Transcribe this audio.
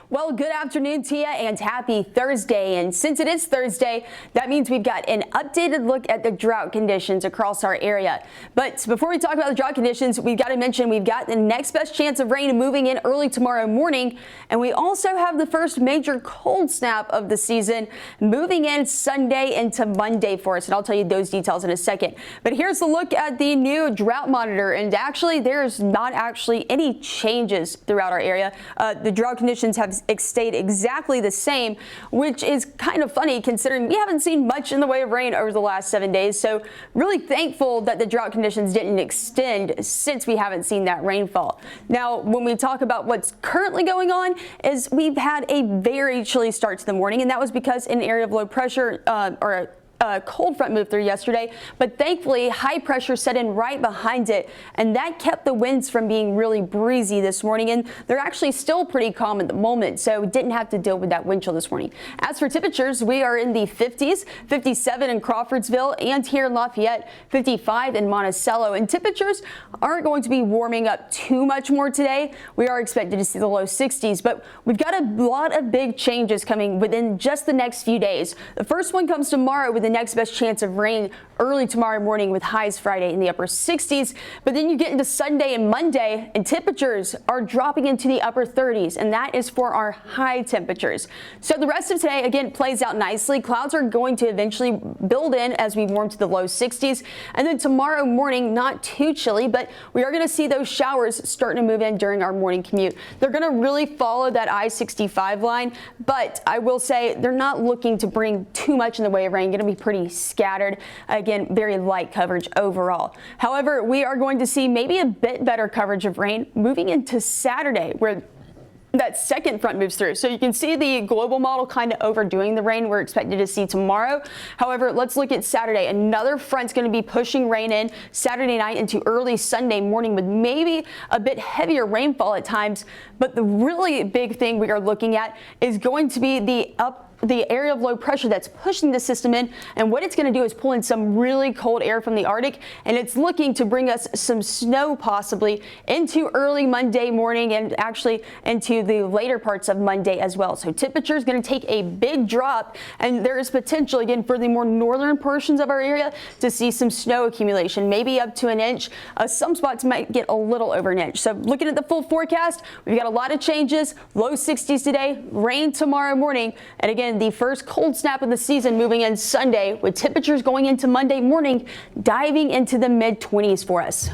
Well, good afternoon to you and happy Thursday. And since it is Thursday, that means we've got an updated look at the drought conditions across our area. But before we talk about the drought conditions, we've got to mention we've got the next best chance of rain moving in early tomorrow morning. And we also have the first major cold snap of the season moving in Sunday into Monday for us. And I'll tell you those details in a second. But here's a look at the new drought monitor. And actually, there's not actually any changes throughout our area. The drought conditions have stayed exactly the same, which is kind of funny considering we haven't seen much in the way of rain over the last 7 days. So really thankful that the drought conditions didn't extend since we haven't seen that rainfall. Now, when we talk about what's currently going on is we've had a very chilly start to the morning, and that was because an area of low pressure a cold front moved through yesterday, but thankfully high pressure set in right behind it, and that kept the winds from being really breezy this morning, and they're actually still pretty calm at the moment, so we didn't have to deal with that wind chill this morning. As for temperatures, we are in the 50s, 57 in Crawfordsville, and here in Lafayette, 55 in Monticello, and temperatures aren't going to be warming up too much more today. We are expected to see the low 60s, but we've got a lot of big changes coming within just the next few days. The first one comes tomorrow with the next best chance of rain early tomorrow morning with highs Friday in the upper 60s. But then you get into Sunday and Monday and temperatures are dropping into the upper 30s, and that is for our high temperatures. So the rest of today again plays out nicely. Clouds are going to eventually build in as we warm to the low 60s, and then tomorrow morning not too chilly, but we are going to see those showers starting to move in during our morning commute. They're going to really follow that I-65 line, but I will say they're not looking to bring too much in the way of rain. Going to be pretty scattered. Again, very light coverage overall. However, we are going to see maybe a bit better coverage of rain moving into Saturday, where that second front moves through. So you can see the global model kind of overdoing the rain we're expected to see tomorrow. However, let's look at Saturday. Another front's going to be pushing rain in Saturday night into early Sunday morning with maybe a bit heavier rainfall at times. But the really big thing we are looking at is going to be the area of low pressure that's pushing the system in, and what it's going to do is pull in some really cold air from the Arctic, and it's looking to bring us some snow possibly into early Monday morning and actually into the later parts of Monday as well. So temperature is going to take a big drop, and there is potential again for the more northern portions of our area to see some snow accumulation, maybe up to an inch. Some spots might get a little over an inch. So looking at the full forecast, we've got a lot of changes. Low 60s today, rain tomorrow morning, and again the first cold snap of the season moving in Sunday with temperatures going into Monday morning diving into the mid 20s for us.